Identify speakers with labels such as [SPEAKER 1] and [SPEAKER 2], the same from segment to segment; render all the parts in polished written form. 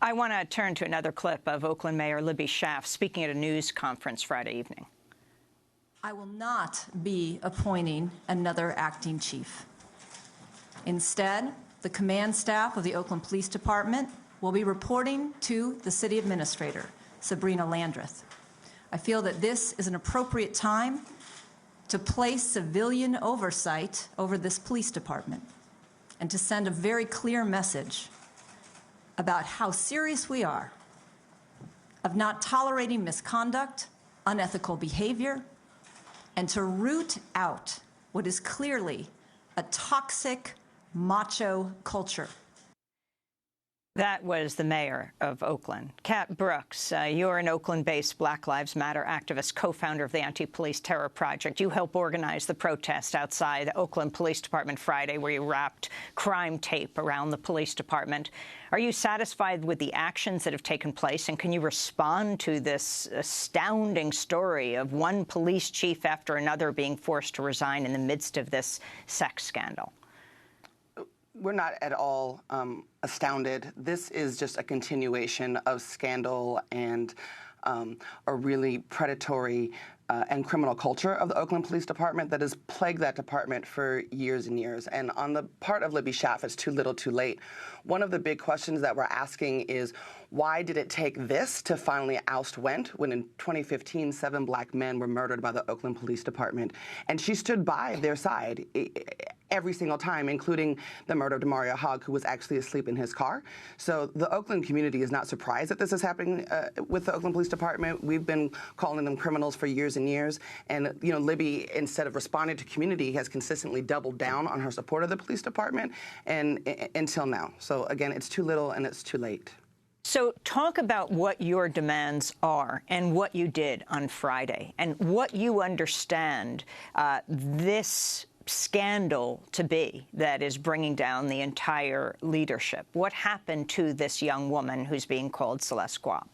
[SPEAKER 1] I want to turn to another clip of Oakland Mayor Libby Schaaf speaking at a news conference Friday evening.
[SPEAKER 2] I will not be appointing another acting chief. Instead, the command staff of the Oakland Police Department will be reporting to the city administrator, Sabrina Landreth. I feel that this is an appropriate time to place civilian oversight over this police department and to send a very clear message about how serious we are of not tolerating misconduct, unethical behavior, and to root out what is clearly a toxic macho culture.
[SPEAKER 1] That was the mayor of Oakland. Kat Brooks, you're an Oakland-based Black Lives Matter activist, co-founder of the Anti-Police Terror Project. You helped organize the protest outside the Oakland Police Department Friday, where you wrapped crime tape around the police department. Are you satisfied with the actions that have taken place, and can you respond to this astounding story of one police chief after another being forced to resign in the midst of this sex scandal?
[SPEAKER 3] We're not at all astounded. This is just a continuation of scandal and a really predatory and criminal culture of the Oakland Police Department that has plagued that department for years and years. And on the part of Libby Schaaf, it's too little too late. One of the big questions that we're asking is, why did it take this to finally oust Wendt when in 2015, 7 black men were murdered by the Oakland Police Department? And she stood by their side every single time, including the murder of Demario Hogg, who was actually asleep in his car. So the Oakland community is not surprised that this is happening with the Oakland Police Department. We've been calling them criminals for years and years. And, you know, Libby, instead of responding to community, has consistently doubled down on her support of the police department and until now. So, again, it's too little and it's too late.
[SPEAKER 1] So talk about what your demands are and what you did on Friday and what you understand this scandal to be that is bringing down the entire leadership. What happened to this young woman who's being called Celeste Guap?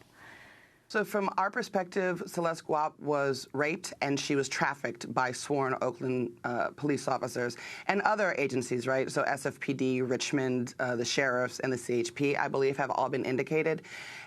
[SPEAKER 3] So from our perspective, Celeste Guap was raped and she was trafficked by sworn Oakland police officers and other agencies, right? So SFPD, Richmond, the sheriffs, and the CHP, I believe, have all been indicated.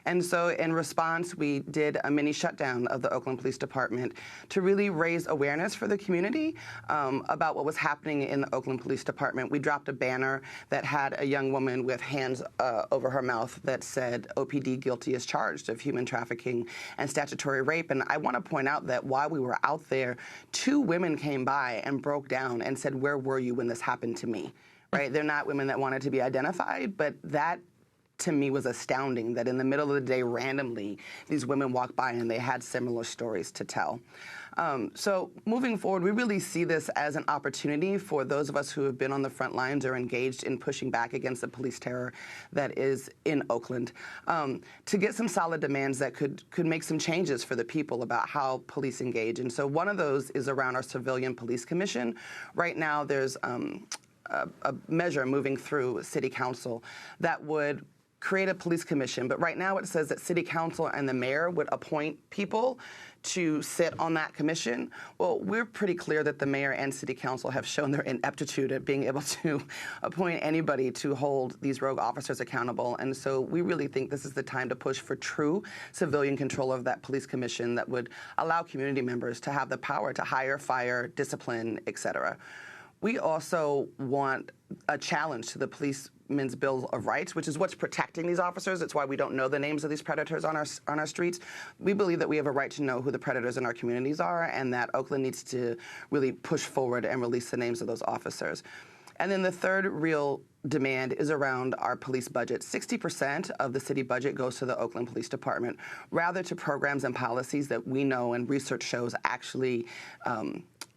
[SPEAKER 3] And so in response, we did a mini shutdown of the Oakland Police Department to really raise awareness for the community about what was happening in the Oakland Police Department. We dropped a banner that had a young woman with hands over her mouth that said, "OPD guilty is charged of human trafficking and statutory rape." And I want to point out that while we were out there, 2 women came by and broke down and said, "Where were you when this happened to me?" Right? They're not women that wanted to be identified, but that to me was astounding, that in the middle of the day, randomly, these women walked by and they had similar stories to tell. So moving forward, we really see this as an opportunity for those of us who have been on the front lines or engaged in pushing back against the police terror that is in Oakland, to get some solid demands that could make some changes for the people about how police engage. And so one of those is around our Civilian Police Commission. Right now, there's a measure moving through City Council that would create a police commission. But right now it says that City Council and the mayor would appoint people to sit on that commission. Well, we're pretty clear that the mayor and City Council have shown their ineptitude at being able to appoint anybody to hold these rogue officers accountable. And so we really think this is the time to push for true civilian control of that police commission that would allow community members to have the power to hire, fire, discipline, et cetera. We also want a challenge to the Policemen's Bill of Rights, which is what's protecting these officers. It's why we don't know the names of these predators on our streets. We believe that we have a right to know who the predators in our communities are, and that Oakland needs to really push forward and release the names of those officers. And then the third real demand is around our police budget. 60% of the city budget goes to the Oakland Police Department, rather to programs and policies that we know and research shows actually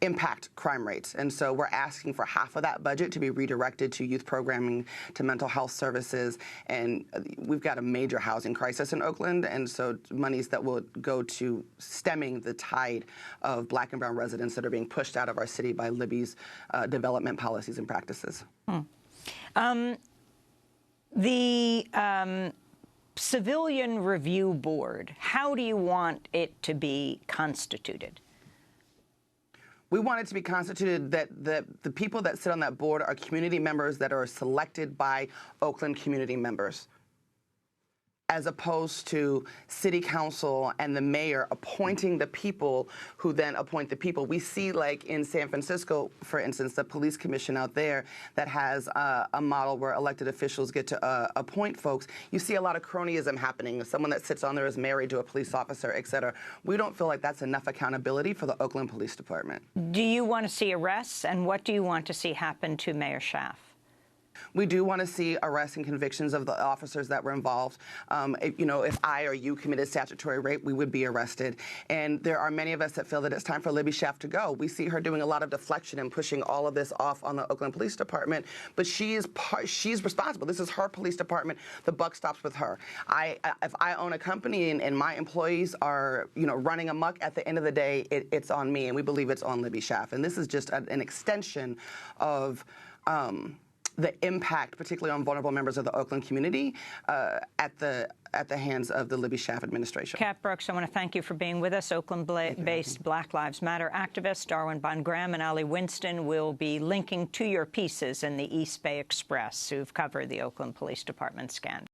[SPEAKER 3] impact crime rates. And so we're asking for half of that budget to be redirected to youth programming, to mental health services. And we've got a major housing crisis in Oakland. And so monies that will go to stemming the tide of black and brown residents that are being pushed out of our city by Libby's development policies and practices.
[SPEAKER 1] The Civilian Review Board, how do you want it to be constituted?
[SPEAKER 3] We want it to be constituted that the people that sit on that board are community members that are selected by Oakland community members. as opposed to city council and the mayor appointing the people who then appoint the people. We see, like in San Francisco, for instance, the police commission out there that has a model where elected officials get to appoint folks. You see a lot of cronyism happening. Someone that sits on there is married to a police officer, et cetera. We don't feel like that's enough accountability for the Oakland Police Department.
[SPEAKER 1] Do you want to see arrests, and what do you want to see happen to Mayor Schaaf?
[SPEAKER 3] We do want to see arrests and convictions of the officers that were involved. If I or you committed statutory rape, we would be arrested. And there are many of us that feel that it's time for Libby Schaaf to go. We see her doing a lot of deflection and pushing all of this off on the Oakland Police Department. But she's responsible. This is her police department. The buck stops with her. If I own a company and my employees are, running amok, at the end of the day, it's on me. And we believe it's on Libby Schaaf. And this is just an extension of the impact, particularly on vulnerable members of the Oakland community, at the hands of the Libby Schaaf administration.
[SPEAKER 1] Kat Brooks, I want to thank you for being with us. Oakland-based Black Lives Matter activist Darwin Von Graham and Ali Winston will be linking to your pieces in the East Bay Express, who've covered the Oakland Police Department scandal.